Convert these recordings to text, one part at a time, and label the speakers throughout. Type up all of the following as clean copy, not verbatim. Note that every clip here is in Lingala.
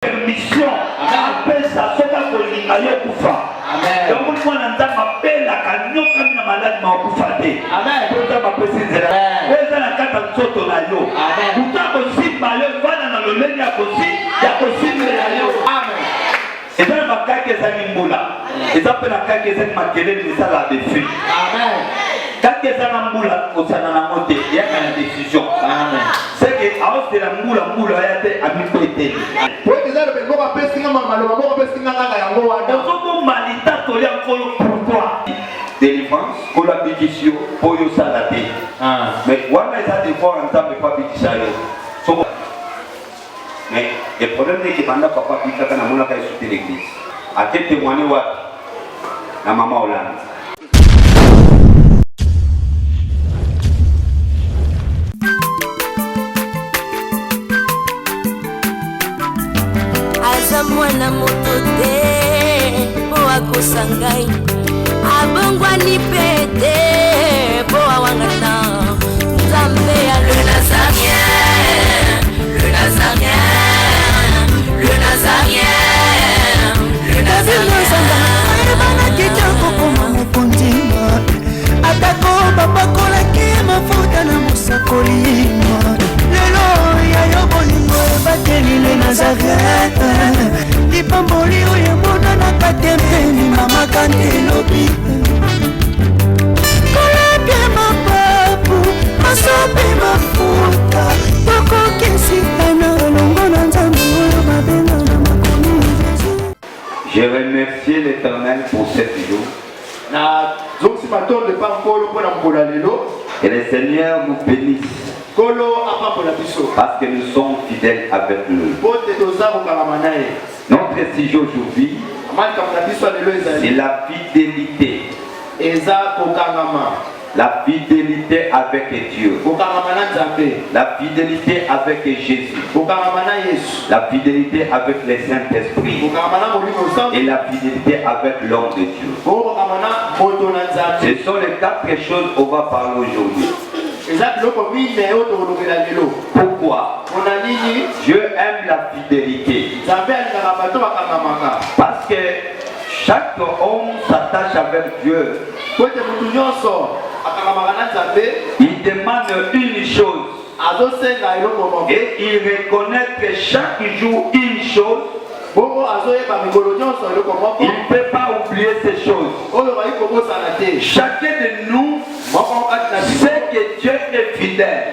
Speaker 1: permission après ça soka kolinga yo kufa donc moi nanda mapela kanyoka na malade ma kufa te amen pour ma préciser eza na kata nzoto na yo utako simba yo vana na loleni ya kosimba yo amen eza na bakaki eza mbula eza pe na kaki eza makelele misala defi amen kaki eza na mbula osana na mote ya na décision amen c'est que aos de la mbula ya te amiko eteli délivrance, pour la bénédiction, pour le salaté. Mais moi, je vais voir en temps de pas bénéficier. Mais le problème est que pendant papa Pika, quand on a sauté l'église, à quel témoigner la maman Hollande.
Speaker 2: Mwana moto te po akosangai abongwani pete po awangana Nzambe ya le Nazarien le Nazarien le Nazarien le Nazarien bana kitoko koma mokondima atako bapakolaki mafuta na mosakolima lelo ya yo bolingo bateli le Nazareth lipamboli oyo mona na katembeni mama kandelobi kolapye mapapu masope mafuta tokokesikana longo na Nzambe oyo mabenga na makomi Jésus.
Speaker 1: Je remercie l'Éternel pour cette jour. Et le Seigneur nous bénisse. Parce que nous sommes fidèles avec lui. Notre sujet aujourd'hui, c'est la fidélité. La fidélité avec Dieu. La fidélité avec Jésus. La fidélité avec le Saint-Esprit. Et la fidélité avec l'homme de Dieu. Ce sont les 4 choses qu'on va parler aujourd'hui. Pourquoi? Dieu aime la fidélité. Parce que chaque homme s'attache avec Dieu. Il demande une chose. Et il reconnaît que chaque jour une chose. Il ne peut pas oublier ces choses. Chacun de nous sait que Dieu est fidèle.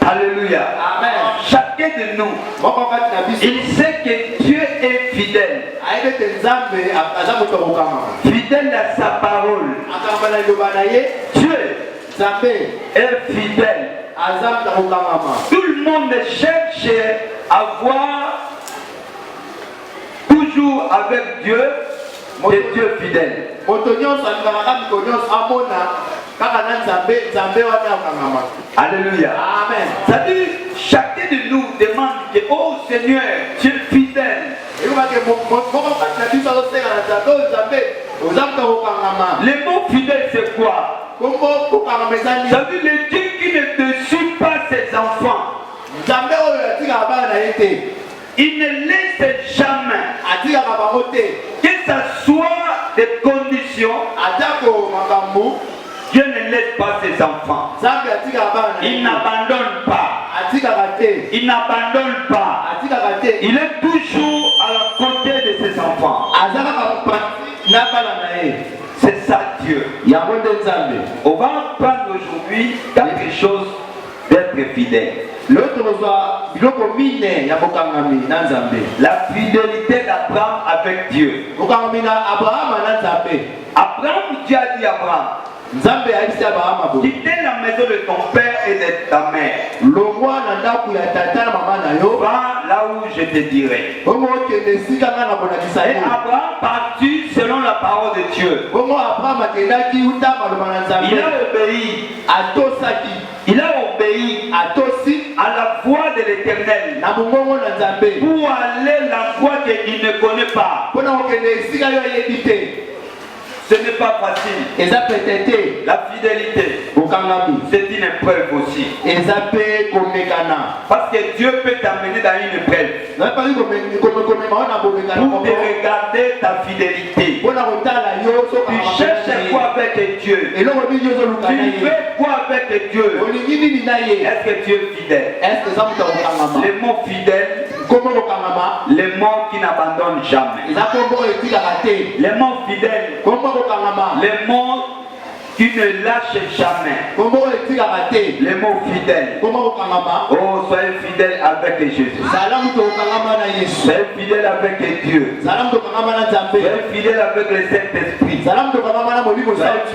Speaker 1: Alléluia. Amen. Chacun de nous, il sait que Dieu est fidèle. Fidèle à sa parole. Dieu est fidèle. Tout le monde cherche à voir toujours avec Dieu et Dieu fidèle. Alléluia. Amen. C'est-à-dire, chacun de nous demande que, oh Seigneur, tu es fidèle. Le mot fidèle, c'est quoi? Ça veut dire le Dieu qui ne déçoit pas ses enfants. Il ne laisse jamais, que ce soit des conditions, Dieu ne laisse pas ses enfants. Il n'abandonne pas. Il n'abandonne pas. Il est toujours à la côté de ses enfants. C'est ça Dieu. On va prendre aujourd'hui quelque chose d'être fidèle. La fidélité d'Abraham avec Dieu. Abraham, Dieu a dit à Abraham, quittez la maison de ton père et de ta mère. Va là où je te dirai. Et Abraham partit selon la parole de Dieu. Il a obéi à la voix de l'Éternel pour aller la voie qu'il ne connaît pas. Ce n'est pas facile. La fidélité, c'est une épreuve aussi. Parce que Dieu peut t'amener dans une épreuve pour te regarder ta fidélité. Tu cherches quoi avec Dieu? Tu fais quoi avec Dieu? Est-ce que Dieu est fidèle? Les mots fidèles, les mots qui n'abandonnent jamais. Les mots fidèles, les mots qui ne lâchent jamais. Les mots fidèles. Oh, soyez fidèles avec Jésus. Soyez fidèles avec Dieu. Soyez fidèles avec le Saint-Esprit. Soyez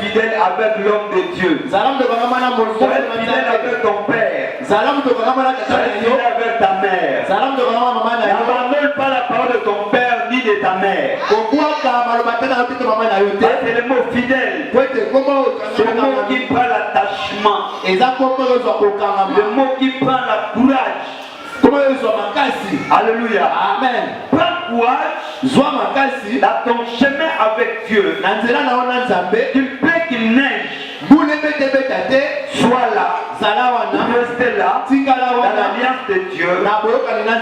Speaker 1: fidèles avec l'homme de Dieu. Soyez fidèles avec ton père. Soyez fidèles avec ta mère. N'abandonne pas la parole de ton père ni de ta mère. C'est le mot fidèle. C'est le mot qui prend l'attachement. Le mot qui prend la courage. Alléluia. Amen. Prends courage dans ton chemin avec Dieu. Qu'il plaît qu'il neige. Sois là. Restez là. Dans l'alliance de Dieu.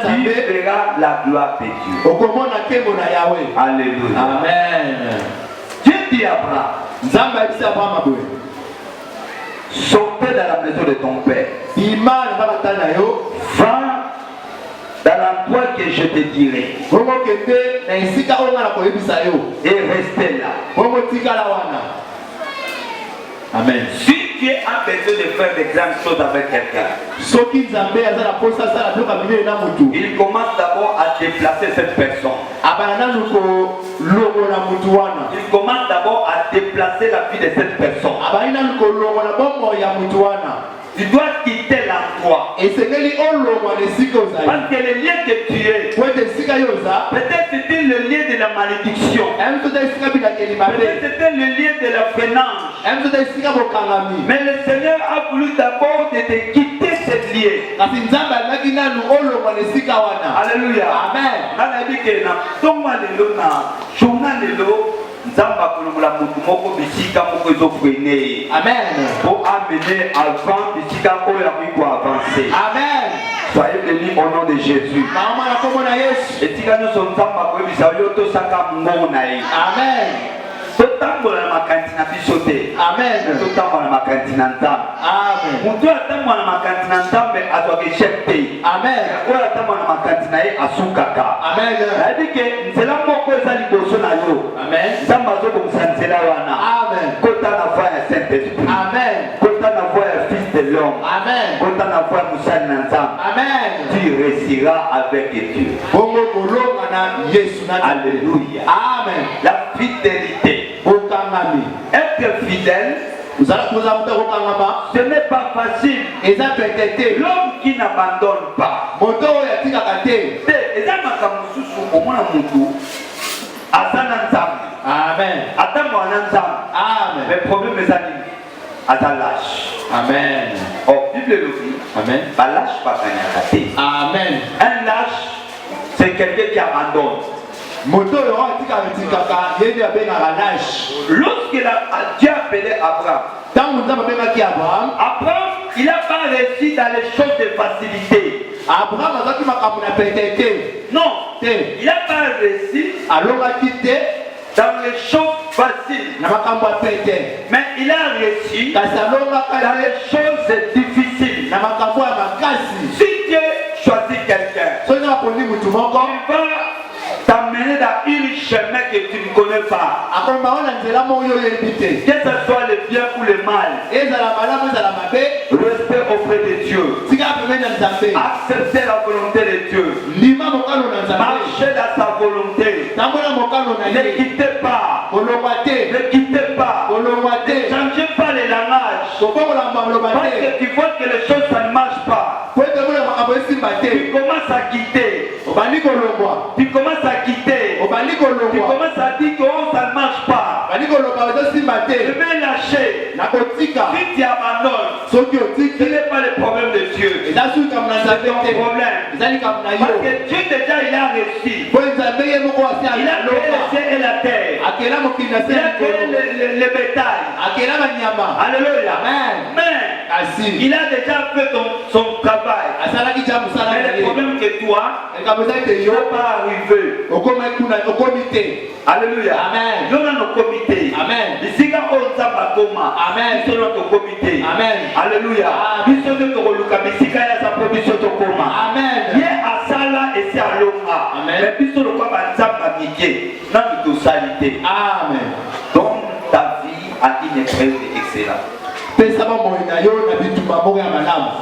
Speaker 1: Tu verras la gloire de Dieu. Alléluia. Amen. Dieu dit à Abraham, sortez dans la maison de ton père. Va dans l'endroit que je te dirai. Et restez là. Amen. Si tu as besoin de faire de grandes choses avec quelqu'un, il commence d'abord à déplacer cette personne. Il commence d'abord à déplacer la vie de cette personne. Tu dois quitter l'endroit. Parce que le lien que tu es, peut-être c'était le lien de la malédiction. Peut-être c'était le lien de la freinage. Mais le Seigneur a voulu d'abord te quitter cette lien. Alléluia. Amen. Amen. Pour amener avant bisika oyo avancer. Amen. Soyez bénis au nom de Jésus. Amen. Totambola na makanti na bisote. Amen. Totambola na makanti na nzambe. Amen. Mutu atambola na makanti na nzambe azwaka chepte. Amen. Oyo atambola na makanti na ye asukaka. Amen. Nadike nzela moko eza liboso na yo. Amen. Nzambe azobongisa nzela wana. Amen. Kota na voix ya Saint-Esprit. Amen. Kota na voix ya Fils de l'homme. Amen. Kota na voix ya Moussani na nzambe. Amen. Tu réussiras avec Dieu. Bongo bolonga na Yesu na. Alléluia. Amen. La fidélité. Être fidèle, ce n'est pas facile. L'homme qui n'abandonne pas. Amen. Le problème est à lâche. Amen. Oh, Bible le dit. Amen. Pas lâche, pas gagner. Amen. Un lâche, c'est quelqu'un qui abandonne. Lorsque Dieu a appelé Abraham, Abraham, il n'a pas réussi dans les choses de facilité. Non, il n'a pas réussi dans les choses faciles. Mais il a réussi dans les choses difficiles. Si Dieu choisit quelqu'un, il va t'amener dans une chemin que tu ne connais pas. Que ce soit le bien ou le mal, restez auprès de Dieu. Acceptez la volonté de Dieu. Marchez dans sa volonté. Ne quittez pas. Ne quittez pas. Ne changez pas les langages. Parce que tu vois que les choses ça ne marche pas. Tu commences à quitter. Tu commences à quitter. Tu commences à dire que ça ne marche pas. Je vais lâcher. Si tu abandonnes, ce n'est pas le problème de Dieu. C'est un problème. Parce que Dieu déjà il a réussi. Il a créé le ciel et la terre. Il a créé le bétail. Alléluia. Mais il a déjà fait son travail. Mais le problème que toi, tu n'as pas arrivé. Alléluia.
Speaker 3: Amen.
Speaker 1: Nous sommes au comité.
Speaker 3: Amen.
Speaker 1: Ici, quand on s'appelle Amen. Nous sommes au comité.
Speaker 3: Amen.
Speaker 1: Alléluia. Nous sommes au comité. Ici, quand il y a sa provision de coma.
Speaker 3: Amen.
Speaker 1: Il y a à Sala et c'est à Longa.
Speaker 3: Amen.
Speaker 1: Mais puis sur le combat, ça va miquer. Dans la totalité.
Speaker 3: Amen.
Speaker 1: Donc, ta vie a une épreuve excellente.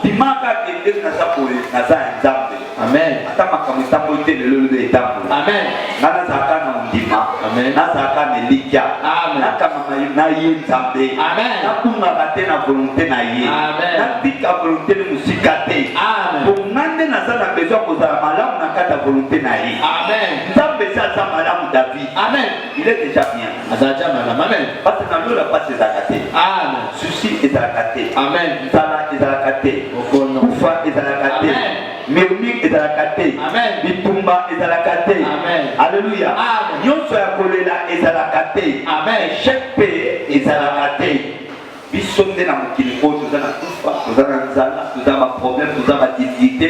Speaker 1: Dimaka kende nasa pole nasa nzambe.
Speaker 3: Amen.
Speaker 1: Ata makambo tambo te lelo de tambo.
Speaker 3: Amen.
Speaker 1: Nana zaka na ndima.
Speaker 3: Amen.
Speaker 1: Na zaka melika.
Speaker 3: Amen.
Speaker 1: Na kama na ye nzambe.
Speaker 3: Amen.
Speaker 1: Na kunga kate na volonté na ye.
Speaker 3: Amen.
Speaker 1: Na tika volonté de musika te.
Speaker 3: Amen.
Speaker 1: Pour ngande na za na besoin kozala malamu na kata volonté na ye.
Speaker 3: Amen.
Speaker 1: Nzambe sa za malamu David.
Speaker 3: Amen.
Speaker 1: Il est déjà bien.
Speaker 3: Azaja madame. Amen.
Speaker 1: Parce que dans le passé zakate.
Speaker 3: Amen.
Speaker 1: Souci est zakate.
Speaker 3: Amen.
Speaker 1: Sala est zakate. Kufa est zakate.
Speaker 3: Amen.
Speaker 1: Murmure est zakate.
Speaker 3: Amen.
Speaker 1: Bitumba est zakate.
Speaker 3: Amen.
Speaker 1: Alléluia.
Speaker 3: Amen.
Speaker 1: Nyonso ya kolela est zakate.
Speaker 3: Amen.
Speaker 1: Chaque paix est zakate. Biso nde na mokili oyo toza na kufa, toza na nzala, toza na problème, toza na difficulté,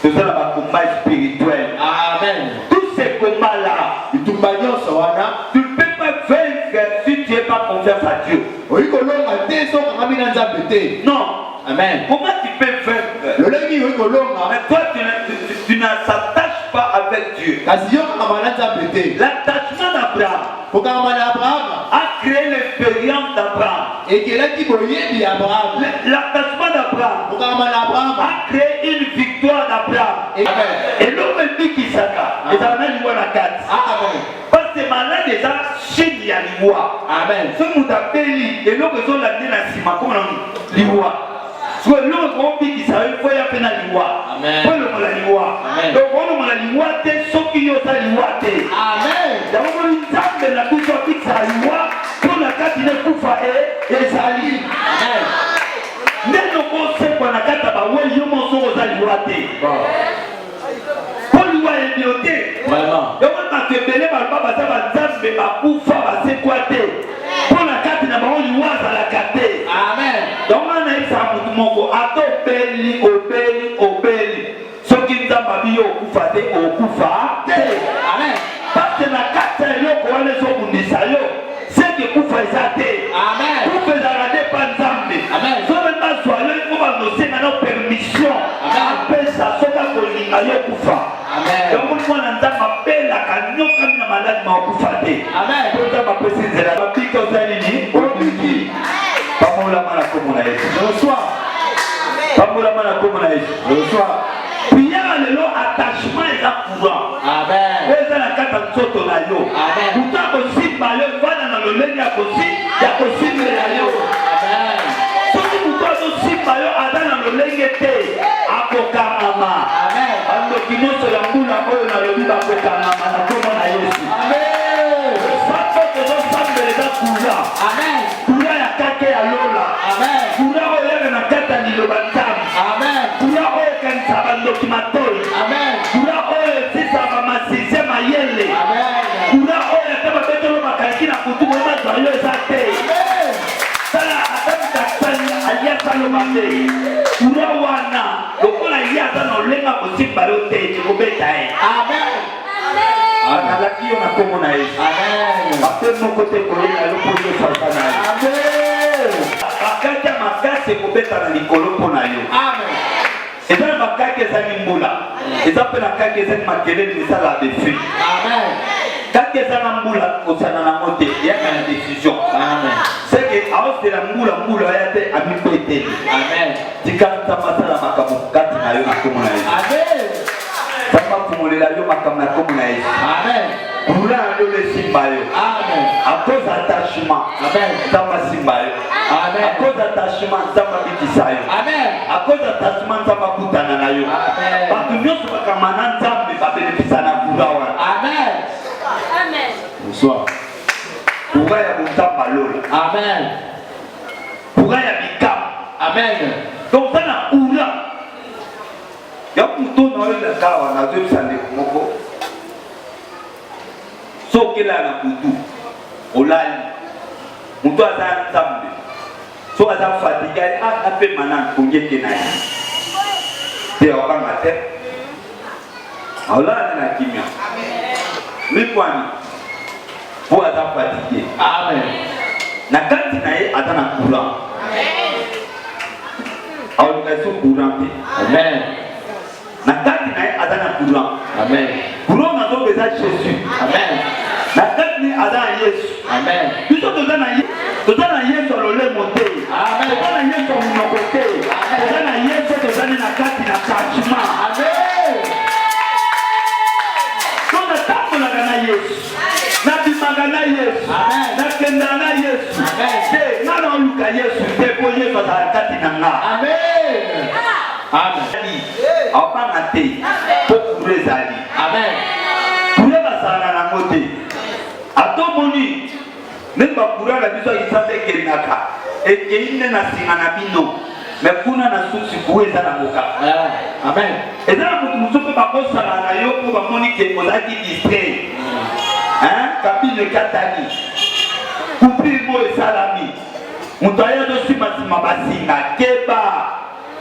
Speaker 1: toza na combat spirituel.
Speaker 3: Amen.
Speaker 1: Tous ces combats-là, tu ne peux pas vaincre si tu n'as pas confiance à Dieu. Non.
Speaker 3: Amen.
Speaker 1: Comment tu peux vaincre? Mais toi, tu ne s'attaches pas avec Dieu. L'attachement d'Abraham a créé l'expérience d'Abraham. L'attachement d'Abraham a créé une victoire d'Abraham. Et l'homme dit qu'il s'attaque. Et ça m'a dit la carte. Parce que malade des gens, chez l'Iwa.
Speaker 3: Amen.
Speaker 1: Ce nous appelle et l'homme qui sont la Sima comme l'Iwa. Soit l'homme qui s'appelle faut y appeler l'Iwa.
Speaker 3: Amen.
Speaker 1: Faut le mot l'Iwa. Donc on le mot l'Iwa, c'est ce qui est l'Iwa.
Speaker 3: Amen.
Speaker 1: Donc on lui dit la puissance qui s'Iwa pour la carte de Koufa et Sali.
Speaker 3: Amen.
Speaker 1: Mais nous pensons qu'on a carte à Baoué, nous pensons aux Aliwa. Pour l'Iwa est bioté.
Speaker 3: Vraiment.
Speaker 1: Donc on a fait belé par Baba Zabazab, mais Bakoufa va s'équater. Pour la carte de Baoué, à la carte.
Speaker 3: Amen.
Speaker 1: Donc on a eu ça pour tout le monde. Ato Beli, Obeli. Ce qui nous a babi au Koufa, au Koufa.
Speaker 3: Amen.
Speaker 1: Parce que la carte est là pour les autres, c'est que Koufa est athée.
Speaker 3: Amen.
Speaker 1: Koufa est athée par Nzambe.
Speaker 3: Amen.
Speaker 1: So maintenant, soyez, il faut annoncer maintenant permission. Appelle ça, ce qu'on a Koufa.
Speaker 3: Amen.
Speaker 1: Donc, on a appelle la cagnon comme la malade m'a Koufa.
Speaker 3: Amen.
Speaker 1: Pour ça, ma précise, la pique aux alliés. Pas mon la mala comme on a été.
Speaker 3: Bonsoir.
Speaker 1: Pas mon la mala comme on a été.
Speaker 3: Bonsoir.
Speaker 1: Puis il y a le lot attachement et la courant.
Speaker 3: Amen.
Speaker 1: Vous avez la carte de Soto na yo.
Speaker 3: Amen.
Speaker 1: Pourtant, aussi, bah, le voilà dans le lait, il y a aussi mais la yo.
Speaker 3: Amen.
Speaker 1: Soki pourtant aussi, bah, yo, Adam dans le lait, il était Apoka Mama.
Speaker 3: Amen.
Speaker 1: Alors, qui nous se la boule à eux dans le lit d'Apoka Mama, dans le monde à Yesu.
Speaker 3: Amen.
Speaker 1: Ça fait que nous sommes les gens Koula.
Speaker 3: Amen.
Speaker 1: Koula ya kake ya Lola.
Speaker 3: Amen.
Speaker 1: Koula oyo na kata ni Lobatam.
Speaker 3: Amen.
Speaker 1: Koula oyo kanisa bandokimatoi.
Speaker 3: Amen.
Speaker 1: Koula oyo sisa bamasise mayele.
Speaker 3: Amen.
Speaker 1: Koula oyo ata babetelo makanisi na kutu moyeba zwa yo eza te. Tala ata mtakisani alia saloma te. Koula wana lokola ye aza na olenga kosimba yo te ekobeta ye.
Speaker 3: Amen.
Speaker 1: Akalaki yo na kombo na ye.
Speaker 3: Amen.
Speaker 1: Mape moko te koyela yo mpo yo fasa na ye.
Speaker 3: Amen.
Speaker 1: Bakaki ya makasi ekobeta na likolo mpo na yo.
Speaker 3: Amen.
Speaker 1: Eza na bakaki ezali mbula. Eza mpe na kaki ezali makelele misala defi.
Speaker 3: Amen.
Speaker 1: Kaki eza na mbula kosana nango te eyaka na décision.
Speaker 3: Amen.
Speaker 1: Seke aosela mbula oya te amibeteli.
Speaker 3: Amen.
Speaker 1: Tika nzambe asala makambo kati na yo na kombo na ye.
Speaker 3: Amen.
Speaker 1: Nzambe afungolela yo makambo na kombo na ye.
Speaker 3: Amen.
Speaker 1: Mbula na yo lesimba yo.
Speaker 3: Amen.
Speaker 1: À cause d'attachement.
Speaker 3: Amen.
Speaker 1: Nzambe asimba yo.
Speaker 3: Amen.
Speaker 1: À cause d'attachement nzambe abikisa yo.
Speaker 3: Amen.
Speaker 1: À cause d'attachement nzambe akutana na yo.
Speaker 3: Amen.
Speaker 1: Bato nyonso bakama na nzambe babelefisa na mbula wana.
Speaker 3: Amen.
Speaker 2: Amen.
Speaker 3: Bonsoir.
Speaker 1: Pourra ya botamba lola.
Speaker 3: Amen.
Speaker 1: Pourra ya bikama.
Speaker 3: Amen.
Speaker 1: Donc ça na oula. ya mutu na oyo kawa na zo sande moko soki la na butu olali mutu aza nzambe so aza fatigué ape mana kongeke na ye te okanga te olala na kimia mikwani po aza fatigué
Speaker 3: Amen.
Speaker 1: na kati na ye aza na courant aoluka so courant te
Speaker 3: Amen.
Speaker 1: na kati na ye aza na courant
Speaker 3: Amen.
Speaker 1: courant nazo eza Jésus
Speaker 3: Amen.
Speaker 1: na kati ni aza na Yesu
Speaker 3: Amen.
Speaker 1: biso toza na Yesu alolemo te toza na Yesu monoko te toza na Yesu tozali na kati na changement
Speaker 3: Amen.
Speaker 1: so natambolaka na Yesu nabimaka na Yesu nakendaka na Yesu te nga na oluka Yesu te po Yesu azala kati na nga
Speaker 3: Amen. Amen.
Speaker 1: aopanga te po kure ezali
Speaker 3: Amen.
Speaker 1: kure basalaka nango te atomoni ndenge bakura na biso akisasa ekelingaka ekei nde na singa na bino me kuna na susi kuwe eza na moka
Speaker 3: Amen.
Speaker 1: eza na motu mosusu mpe bakosala na yo mpo bamoni ke ozalaki distrait kabine ekatani kupimo esalami moto aya azosimasima basinga keba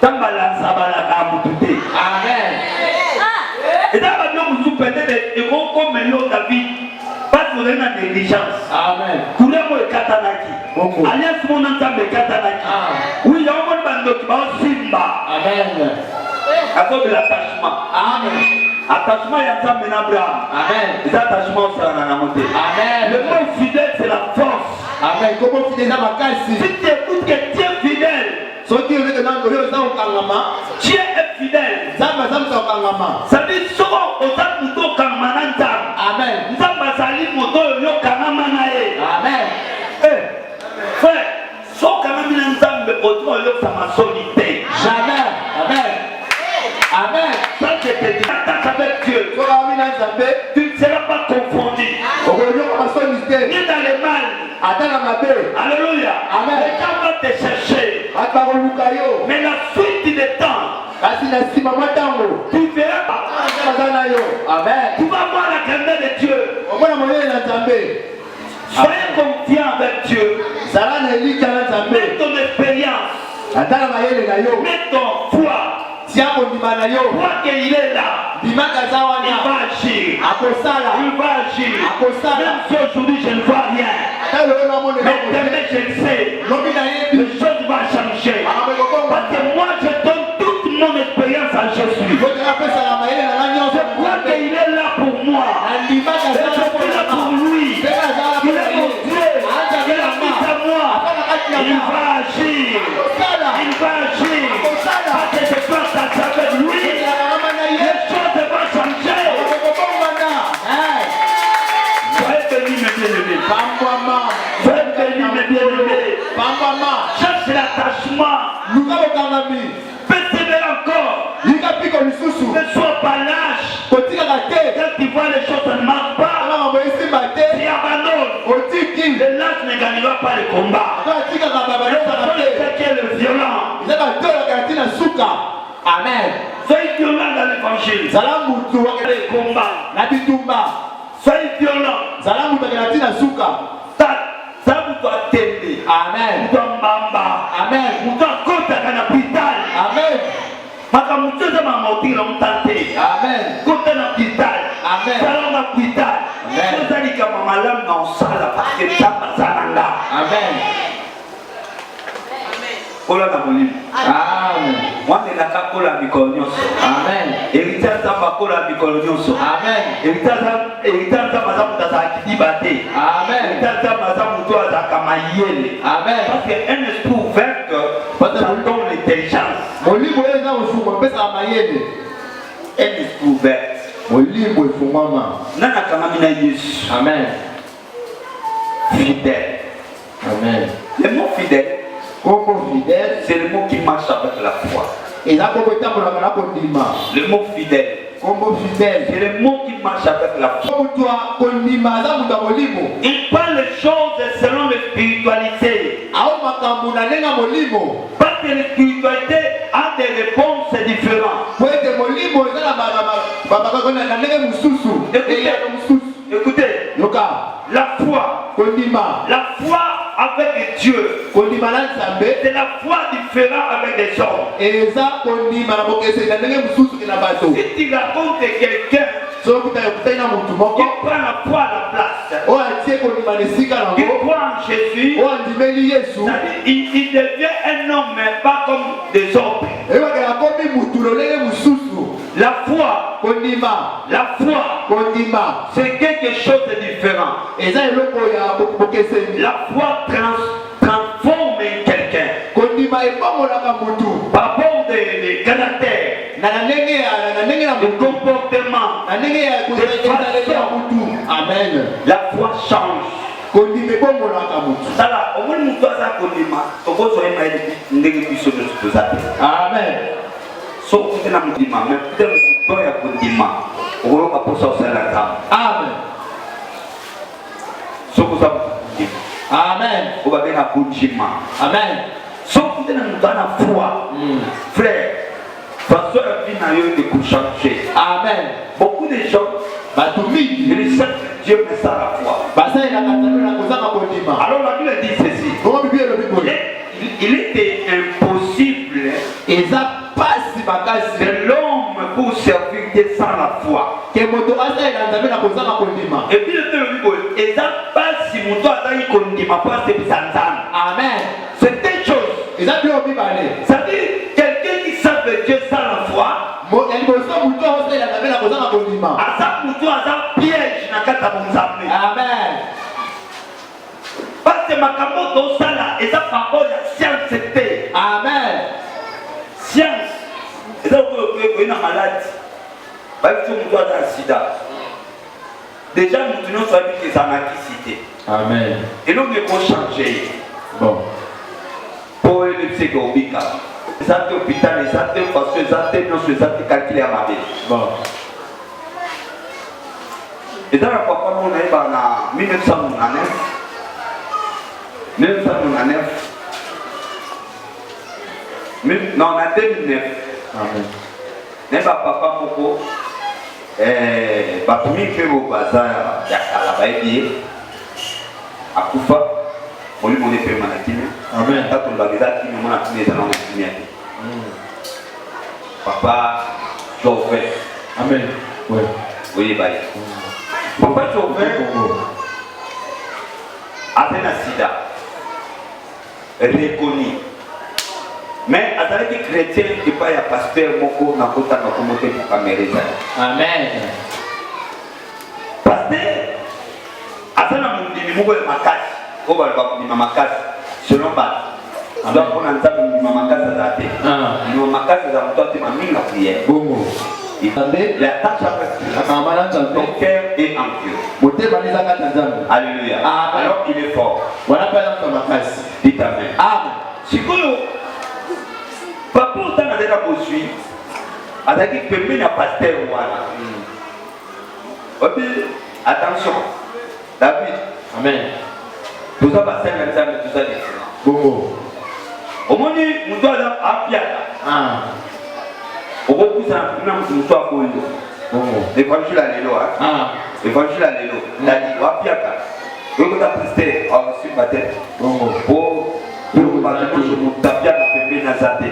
Speaker 1: tambalansabalaka ya motu te
Speaker 3: Amen.
Speaker 1: eza babio mosusu peut-être ekokomelo david parce ozali na négligence
Speaker 3: Amen.
Speaker 1: kuremo ekatanaki
Speaker 3: Bongo.
Speaker 1: alliance mona nzambe ekatanaki oui yaomoni bandoki baosimba
Speaker 3: Amen.
Speaker 1: akobela attachement
Speaker 3: Amen.
Speaker 1: attachement ya nzambe na abraham
Speaker 3: Amen.
Speaker 1: eza attachement osalana nango te
Speaker 3: Amen.
Speaker 1: le mot fidèle c'est la force
Speaker 3: Amen. Comment fidèle à ma casse?
Speaker 1: si tu écoutes que tu es fidèle
Speaker 3: Ce qui est le nom de Dieu,
Speaker 1: tu es fidèle
Speaker 3: Zamba Kangama.
Speaker 1: ça dit soko oza moto okangama na nzambe
Speaker 3: Amen.
Speaker 1: nzambe azali moto oyo okangama na ye
Speaker 3: Amen.
Speaker 1: frère soki okangami na nzambe otima oyokisama soni te
Speaker 3: Jamais. Amen. Amen.
Speaker 1: ça je te dis attache avec Dieu
Speaker 3: Soka Amina Nzambe.
Speaker 1: tu ne seras pas confondu
Speaker 3: Okoyo kama soni te.
Speaker 1: ni dans le mal
Speaker 3: Atana mabe.
Speaker 1: alléluia
Speaker 3: Amen.
Speaker 1: les gens vont te chercher
Speaker 3: Atako lukayo.
Speaker 1: mais la suite des temps
Speaker 3: Kasi na sima matango.
Speaker 1: tu verras pas
Speaker 3: Bazana yo. Amen.
Speaker 1: tu vas voir la grandeur de Dieu
Speaker 3: Omona monene na Nzambe.
Speaker 1: soyez confiant avec Dieu
Speaker 3: Zala na elika na Nzambe.
Speaker 1: mets ton expérience
Speaker 3: Atana mayele na yo.
Speaker 1: mets ton foi
Speaker 3: Tia kondima na yo.
Speaker 1: crois qu'il est là
Speaker 3: Bimaka
Speaker 1: il
Speaker 3: zawana.
Speaker 1: va agir
Speaker 3: Akosala.
Speaker 1: il va agir
Speaker 3: Akosala.
Speaker 1: même si aujourd'hui je ne vois rien
Speaker 3: Ata lo na monene.
Speaker 1: mais demain je le sais
Speaker 3: Lobi na
Speaker 1: les
Speaker 3: yebi.
Speaker 1: choses vont changer parce que moi je donne toute mon expérience à Jésus
Speaker 3: Botela pesa la mayele na nani
Speaker 1: je crois qu'il est là pour moi
Speaker 3: Andimaka
Speaker 1: et je suis là pour lui il est mon Dieu il a mis à moi il va agir il va agir parce que je pense avec lui les choses vont changer soyez bénis mes bien-aimés soyez bénis mes bien-aimés cherche l'attachement persévère encore ne sois pas lâche quand tu vois les choses ne marchent pas tu abandonnes le lâche ne gagnera pas le combat qui est le violent
Speaker 3: Amen.
Speaker 1: soyez violent dans l'évangile
Speaker 3: Zala mutu wa
Speaker 1: le combat
Speaker 3: na bitumba.
Speaker 1: soyez violent
Speaker 3: Zala mutu akina tina suka.
Speaker 1: ça mutu atembe
Speaker 3: Amen.
Speaker 1: mutu ambamba
Speaker 3: Amen.
Speaker 1: mutu akotaka na hôpital
Speaker 3: Amen.
Speaker 1: makambo eza mamotira mutante
Speaker 3: Amen.
Speaker 1: kota na hôpital
Speaker 3: Amen.
Speaker 1: sala na hôpital
Speaker 3: Amen.
Speaker 1: oza likambo malamu na osala parce que nzambe aza na nga
Speaker 3: Amen.
Speaker 1: kola na molimo
Speaker 3: Amen.
Speaker 1: wandelaka kola mikolo nyonso
Speaker 3: Amen.
Speaker 1: hérité ya nzambe akola mikolo nyonso
Speaker 3: Amen.
Speaker 1: hérité ya nzambe aza moto azalaki liba te
Speaker 3: Amen.
Speaker 1: hérité ya nzambe aza moto azalaka mayele
Speaker 3: Amen.
Speaker 1: parce que un esprit ouvert ça donne l'intelligence
Speaker 3: Molimo eza ofungwa pesa mayele.
Speaker 1: un esprit ouvert
Speaker 3: Molimo efungwama.
Speaker 1: nana kangami na Yesu
Speaker 3: Amen.
Speaker 1: fidèle
Speaker 3: Amen.
Speaker 1: le mot fidèle
Speaker 3: Koko fidèle.
Speaker 1: c'est le mot qui marche avec la foi
Speaker 3: Eza koko tambola na kondima.
Speaker 1: le mot fidèle
Speaker 3: Kombo fidèle.
Speaker 1: c'est le mot qui marche avec la foi
Speaker 3: Mutu wa kondima za mutu wa molimo.
Speaker 1: il parle les choses selon la spiritualité
Speaker 3: Ao makambo na nenga molimo.
Speaker 1: parce que la spiritualité a des réponses différentes
Speaker 3: Kwete molimo
Speaker 1: Écoutez, la foi avec Dieu, c'est la foi différente avec des hommes. Si tu racontes quelqu'un qui prend la foi à la place, qui croit en Jésus, il devient un homme, mais pas comme des hommes. La foi, c'est quelque chose de différent. La foi transforme quelqu'un par rapport des caractères, des comportements, des façons.
Speaker 3: Amen.
Speaker 1: La foi change.
Speaker 3: Amen.
Speaker 1: So kuna mdima mpendo ya kundima uroka posa usala kama
Speaker 3: Amen.
Speaker 1: So kuza
Speaker 3: Amen.
Speaker 1: ubabena kujima
Speaker 3: Amen.
Speaker 1: so kuna mtana foi frère façon la vie na yo de changer. Amen. Beaucoup de gens ils savent que Dieu met ça la foi. Alors la Bible dit ceci. Il était impossible de l'homme pour servir Dieu sans la foi. Et puis le Amen. C'est une chose. Ça dit quelqu'un qui sert Dieu sans la foi. Amen. Parce que ma camoto sala et ça parole la science c'était. Amen. Science. Et ça vous une maladie. Parce que nous doit un sida. Déjà nous tenons sur que ça n'a cité. Amen. Et nous devons changer. Bon. Pour le psychobika. Ça te hôpital, ça te parce que ça te non sur ça te calculer à ma vie. Bon. Et dans la papa on est dans 1909. 1909. Non, en 2009. Amen. N'est pas papa Moko. Batumi fait au bazar. Il y a la baïbie. À Koufa. On lui monnaie fait manatine. Amen. Quand on va dire qu'il nous a tous les allants de papa, Jovet. Amen. Oui. Oui, bye. Papa Jovet. Athéna Sida. Reconnu. Mais avec les chrétiens qui pas ya pasteur moko na kota na komote pour caméra. Amen. Pasteur asana mundimi moko ya makasi ko ba ba mundimi makasi selon ba ndo ko na nzambe mundimi makasi za te. Ni makasi za mtoto maminga prière. Bongo. Il la tâche à ton cœur est en Dieu. Alléluia. Alors il est fort. Voilà pas la makasi. Dites amen. Amen. Sikolo papa utana déjà poursuit avec pembe na pasteur wana. Attention. David. Amen. Tout ça va faire comme ça mais tout ça dit. Bongo. Au moins nous doit apiaka. Au beaucoup ça nous soit pour lui. Bongo. L'évangile à l'élo l'évangile à l'élo. La dit apiaka. Donc on a presté sur ma tête. Bongo. Pour tapia na pembe na zate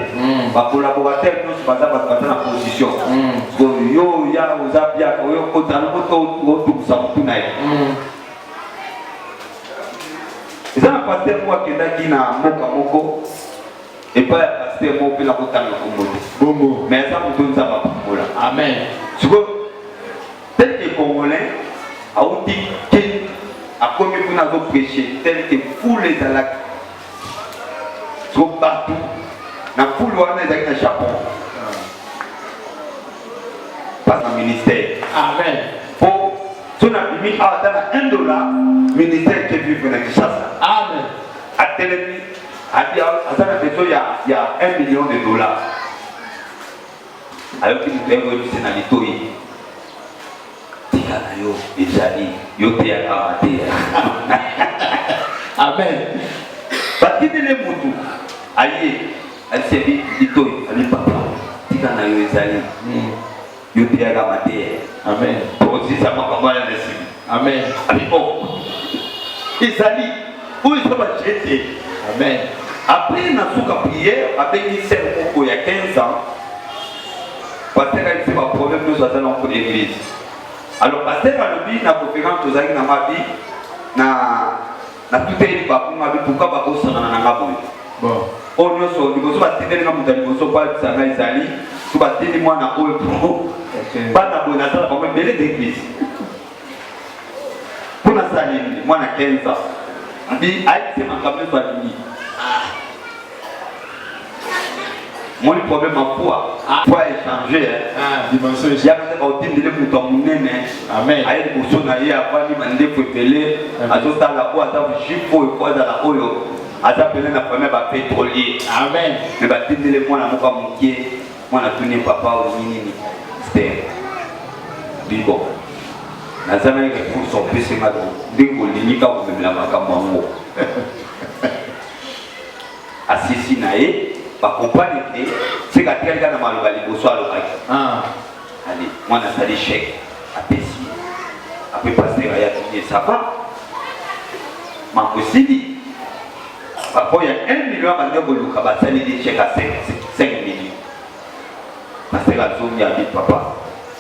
Speaker 1: ba collaborateur nous baza ba na position yo ya uzapia yo kotana moto to kusamutu nae ezana pasteur moi kenda kina moka moko et pas pasteur mo pela kotana komoto bongo mais ça mo donza ba pola amen siko tel que congolais a outi que a commis pour nous prêcher tel que foule les alacs partout na poule wana ezali na Japon pas na ministère. Amen. Pour son abimi à $1 ministère qui vit na Kinshasa. Amen. A télé a dit à ça besoin il y a $1 million. Alors qu'il nous donne du sénatoi tika na yo ezali yo te ya kamate. Amen. Bakini le mutu aye, elle s'est dit, dit-toi, elle dit papa, tika na yo ezali. yoteyaga mateya.
Speaker 3: Amen.
Speaker 1: Tozisa makambo ya lesimu.
Speaker 3: Amen.
Speaker 1: Alipo. Isali. Où est-ce que j'étais?
Speaker 3: Amen.
Speaker 1: Après na souka prière avec une sermon il y a 15 ans. Pasteur a eu un problème de soixante ans pour l'église. Alors pasteur a dit na conférence aux amis na ma vie na tout est pas pour ma vie pourquoi pas bosser na ngabo. Bon. On nous so liboso ba tendeli na mutali liboso pa sanga Isali. Tu ba tendeli moi na oyo pro. Pas na bona ça comme belé d'église. Pour na sali moi na 15 ans. Abi aïe c'est ma caméra soit fini. Mon problème en poids. Poids échangé.
Speaker 3: Dimension.
Speaker 1: Il y a des routines de l'ébouton. Amen. Aïe de bousson aïe après il m'a dit faut télé. À tout à la fois à ta chiffre et quoi dans la oyo. À ta peine la première va pétrolier. Amen. Mais bah tu dis les mois la moka moukier. Moi na tourné papa au mini. C'était bibo. Na zana que pour son PC ma donc dès qu'on lit quand on me la makambo. Assisi nae. Ba comprendre que c'est que quelqu'un na maloba liboso alobaki. Allez, moi na sali chèque à Pessi. Après pasteur aya tuné ça va. Ma possible. Papa il y a 1 million à ndeko luka ba sali des chèques à 5 millions. Pasteur a zomi à dit papa.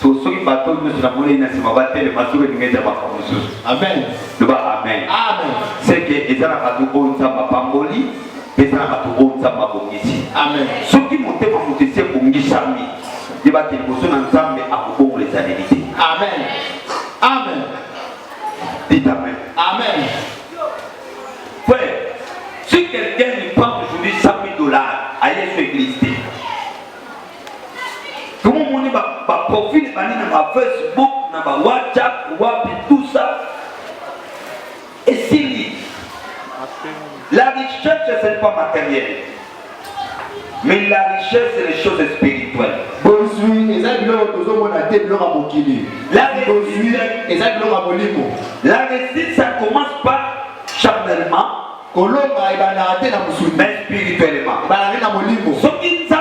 Speaker 1: So qui bateau nous sur la monnaie na sima ba tele masuru ngeza ba kamusu. Amen. Doba amen. Amen. C'est que ezana ka to on sa ba pamboli. Amen. Ceux qui montent pour monter pour Ngisami, il va qu'ils posent ensemble à beaucoup les annélités. Amen. Amen. Dites amen. Amen. Frère, si quelqu'un lui prend aujourd'hui $100,000 à une église, comment on va profiter de ma Facebook, de ma WhatsApp, tout ça, et s'il la richesse, ce n'est pas matériel. Mais la richesse, c'est les choses spirituelles. La réussite, ça commence pas charnellement, mais spirituellement. Ce qui est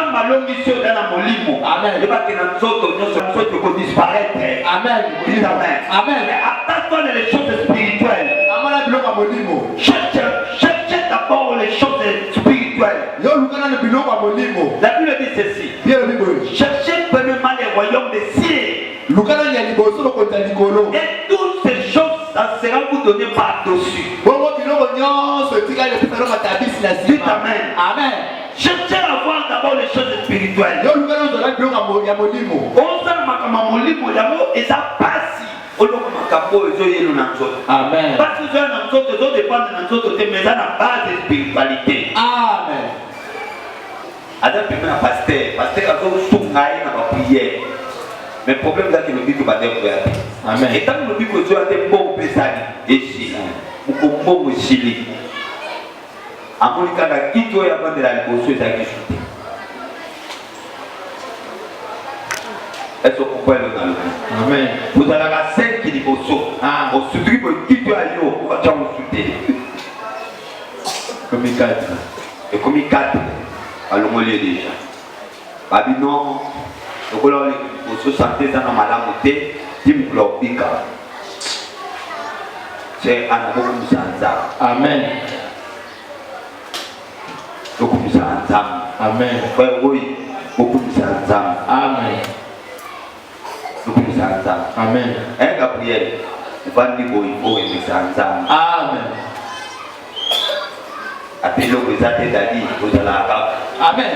Speaker 1: attends-toi les choses spirituelles. Cherchez d'abord les choses spirituelles. La Bible dit ceci. Cherchez premièrement les royaumes des cieux. Et toutes ces choses, ça sera vous donné par-dessus. Dites amen. Amen. Cherchez à voir d'abord les choses spirituelles. On s'en et ça passe. Amen. Parce que nous dépendent de notre mais ça n'a pas de spiritualité. Amen. Adam premier pasteur a souffert dans la prière. Mais le problème c'est que nous dit que Amen. Et tant que nous dit que Dieu a des bons pesani et si ou bon chili. À mon cas la quito et avant de la liboso et qui chuté. Est-ce que vous comprenez dans le Amen. Vous avez la scène qui dit au saut. Au soutien pour quitter à l'eau, on va déjà vous souter. Comme 4. Et comme 4, allons on les déjà. Babi non, donc là, on se sentait dans la malamouté, Tim Globika. C'est un bon Sansa. Amen. Donc, nous Amen. Oui, beaucoup de Sansa. Amen. Amen. Un Gabriel, il faut aimer ça ensemble. Amen. Appelez le président d'Ali, vous allez la Amen.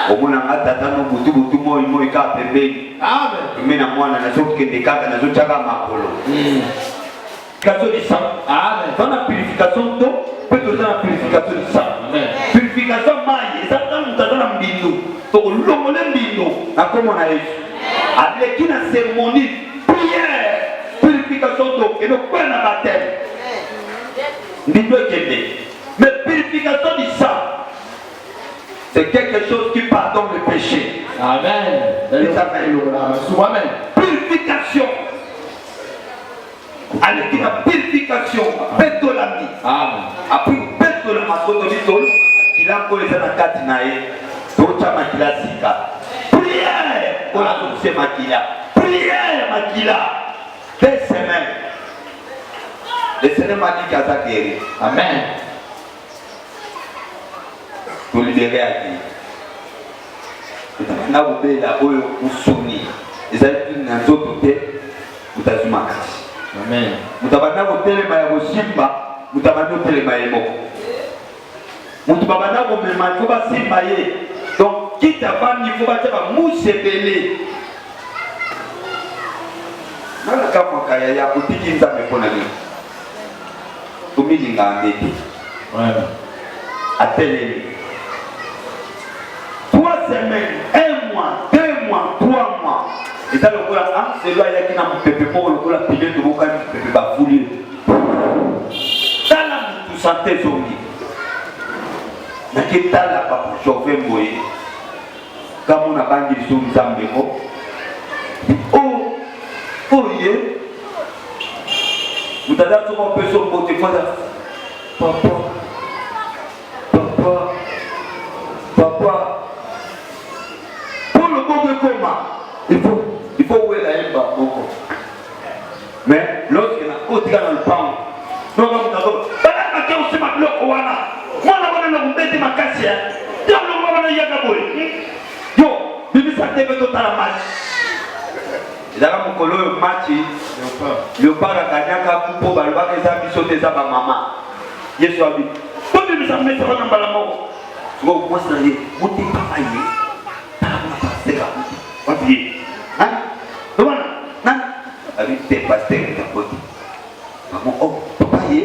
Speaker 1: Au moins, on a tatano butu moi il ka pembe. Amen. Mais na mwana na zote que des kaka na zote chaka makolo. Purification du sang. Amen. Dans la purification d'eau, peut-être dans la purification du sang. Amen. Purification maille, ça dans la mbino. To lomole mbino. Na comme on a eu. Avec une cérémonie, prière, purification d'eau et le point à baptême. Mais purification du sang, c'est quelque chose qui pardonne le péché. Amen. Purification. Avec une purification, pète de la vie. Après, pète de la maçonnerie, il a collé dans la catinae, d'autres maquilla sika. Prière pour la douce maquilla. prière makila 2 semaines. Le Seigneur m'a dit qu'il y a ça guéri. Amen. Pour libérer à qui? Vous avez la oyo usuni. Ils ont dit que vous avez vous avez Amen. Vous avez dit que simba. Vous avez dit que donc quitte à pas il faut battre mousse belé. Nala kama kaya ya boutique nzambe pona ni. Tumilinga ngeti. Ouais. Appelez. 3 semaines, 1 mois, 2 mois, 3 mois. Et ça le cola c'est là il y a qui n'a pépé pour le cola pilé de boka ni pépé ba fouler. Ça là tout santé zombie. Na kitala pa chauffer moye. Comme on a bangi sur nzambe ko. Oh yeah. Vous avez tout un peu sur le côté. Papa. Pour le bon de coma, il faut où est la haine beaucoup. Mais lorsqu'il y a un côté dans le pain, donc on a dit, aussi ma bloc ou ana. Moi la bonne on ma cassia. Donc le moment il y a d'abord. Yo, bibi ça te fait total match. Ezaka mokolo match Léopard akanyaka kupo balobaka eza biso te eza bamama Yesu abi tobimisa mesa wana mbala moko siko mwasi na ye muti papa ye tala kuna pasteur wapi ye tobana nani abi te pasteur takoti maman oh papa ye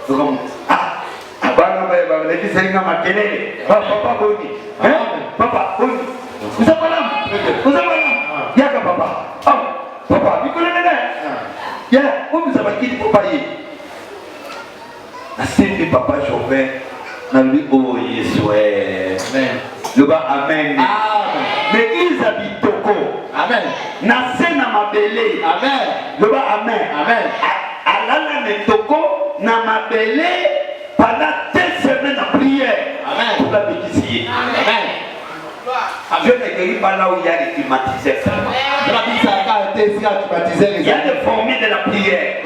Speaker 1: siko abana baye balekiseringa makelele papa boni papa boni vous avez yaka papa. Papa, vous connaissez bien. Où vous avez quitté papa y. Na papa Joven, na lui oh Yesu. Amen. Le bas amen. L'église habite Toko. Amen. Na sena mabele. Amen. Le bas amen. Amen. Alala ne Toko na mabele pendant 2 semaines de prière. Amen. Pour la bénéficier. Amen. Je ne guéris pas là où il y a des climatiseurs. Il y a des formules de la prière.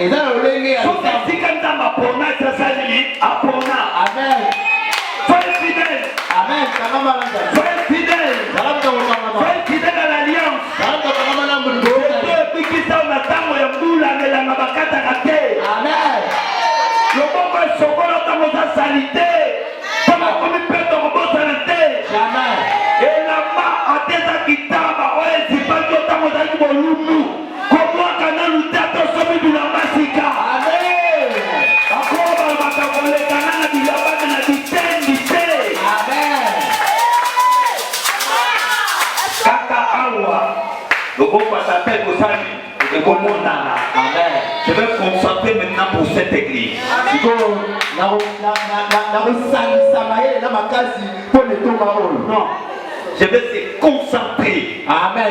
Speaker 1: Si quand on m'a pona, ça s'agit à pona. Amen. Soyez fidèles. Amen. Soyez fidèles. Soyez fidèles à l'alliance. Depuis ça, on attend le boule avec la mabakata raté. Amen. Le bon est chocolat dans votre salité. Comme il peut te reposer salité. Amen. Et là-bas, en tête qui taba, on est si pas que tu as mon volume. Comment canal ou tête au sommet de la massika. Amen. Encore, on va t'envoyer le canal de la base de la vitesse. Amen. Kaka awa. Le groupe va s'appeler au salut. Et comme on a. Amen. Je vais me concentrer maintenant pour cette église. Non. Je vais se concentrer. Amen.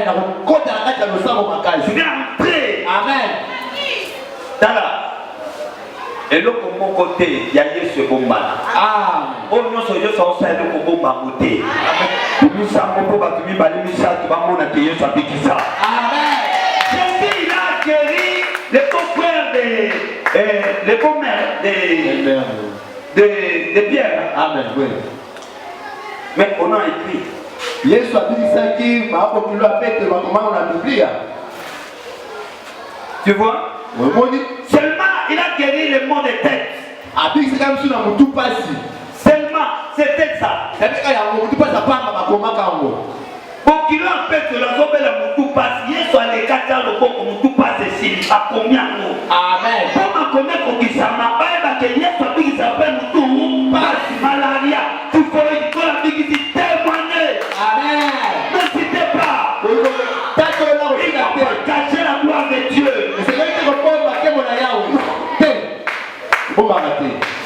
Speaker 1: Je vais entrer. Amen. Dala. Et là, pour mon côté, il y a Yesu Bombana. Ah. Oh non, c'est Yesu au sein de Bomba côté. Amen. Nous savons pas que nous allons nous faire, tu vas m'en accueillir sur Bikisa. Amen. Jésus, il a guéri les beaux-frères les beaux-mères de Pierre. Amen. Oui. Mais on a écrit. Yesu abilisaki maapokilo apete bakoma na Biblia. Tu vois? Seulement il a guéri le mot de tête. Abilisaki msu na mutu pasi. Seulement c'était ça. C'est-à-dire ya mutu pasi apanga bakoma kango. Bokilo apete la zobe la mutu pasi. Yesu alekata loboko mutu pasi sili akomia ngo. Amen. Koma komia kokisama baeba ke Yesu abikisa pe mutu pasi malaria. Tu faut ikola bikisi témoigner. Amen. Ne citez pas. Il faut cacher la gloire de Dieu.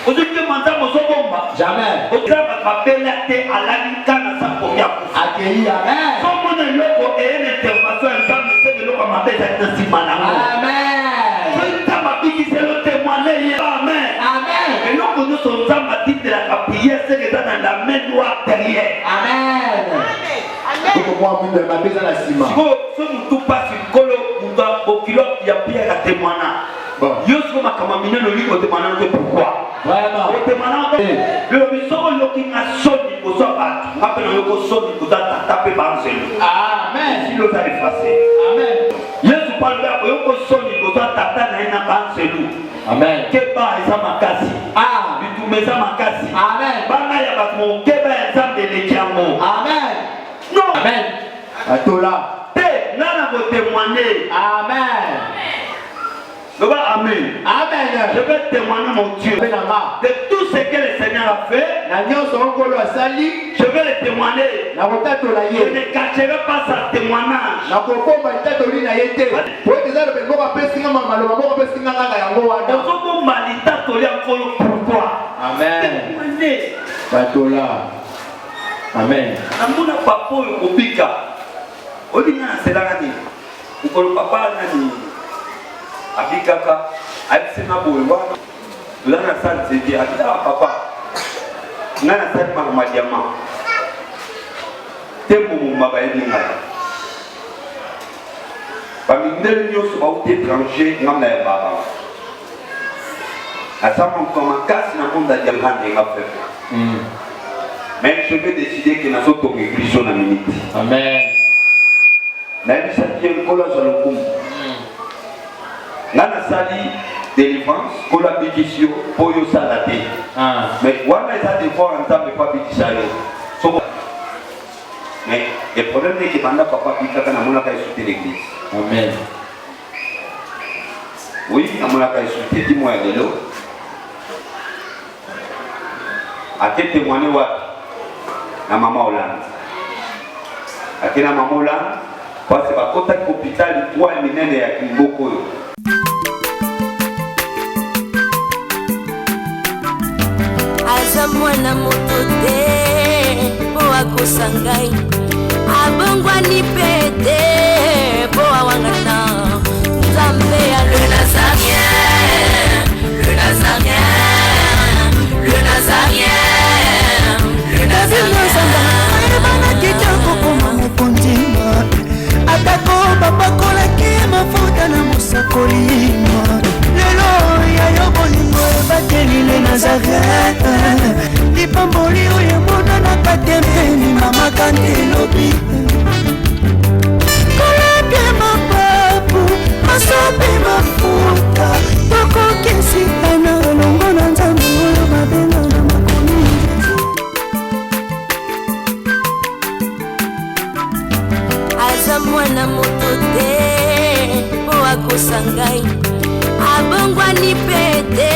Speaker 1: Aujourd'hui, jamais. Au travail, ma belle était à la licane, ça pour bien. Accueilli, amen. Comme on est loco et une intervention, une femme, c'est de l'eau à ma belle, c'est si malade. Amen. Je t'ai dit que c'est le témoignage. Amen. Amen. Et nous, nous sommes en train de la prière, c'est que dans la main droite derrière. Amen. so mutu pasi kolo mutu okilo ya Pierre a témoigné. Yo so makama mineno liko témoigné que pourquoi?
Speaker 3: Vraiment.
Speaker 1: O témoigné le biso loki na soni ko so ba. Appelle le ko soni ko ta taper banzelo.
Speaker 3: Amen.
Speaker 1: Si lo ta effacer. Amen. Yesu parle de yo ko soni ko ta tata na banzelo. Amen. Keba eza makasi. Bitumeza makasi. Amen. Bana ya batmo keba eza belekiamo. Amen. Non. Amen.
Speaker 3: Atola.
Speaker 1: Te nana ko témoigner. Amen. Amen. Amen. Je vais témoigner mon Dieu de tout ce que le Seigneur a fait. Je vais le témoigner. Je ne cacherai pas sa témoignage. Pourquoi?
Speaker 3: Amen.
Speaker 1: Témoigner.
Speaker 3: Amen.
Speaker 1: Amuna papa obika. Odina selagani. Ukolo papa nani? Abikaka, Abisema Boulwa, Lana San Zedi, Abida Papa, Nana San Mahmadiama, Tempo Mabaïdinga. Parmi les lieux sont étrangers, Nana Baba. À ça, mon casse n'a pas d'Adiaman et fait. Mais je vais décider que nous sommes église dans la minute.
Speaker 3: Amen.
Speaker 1: Même si ça tient le col sur le coup. Nana sali délivrance, collaboration, pour yo salade. Mais voilà les a des fois en temps de pas bitissale. Mais le problème est que pendant papa pika kana mona ka sauter l'église.
Speaker 3: Amen.
Speaker 1: Oui, na mona ka sauter dis-moi lelo. A te témoigner wa na maman Hollande. A te na maman Hollande parce que ba kota hôpital toi minene ya Kimboko.
Speaker 2: Aza mwana moto te po akosangai abongwani pete po awangana Nzambe ya le Nazarien, le Nazarien, le Nazarien, le Nazarien. Bana kitoko koma mokondima atako babakolaki mafuta na mosakolima lelo ya yo bolingo ebateli le Nazareth lipamboli oyo emonanaka tempeni mama kandi lobi kolapie mapapu masope mafuta tokokesikana longo na Nzambe oyo mabenga na makomi aza mwana moto te po akosangai abongwani pete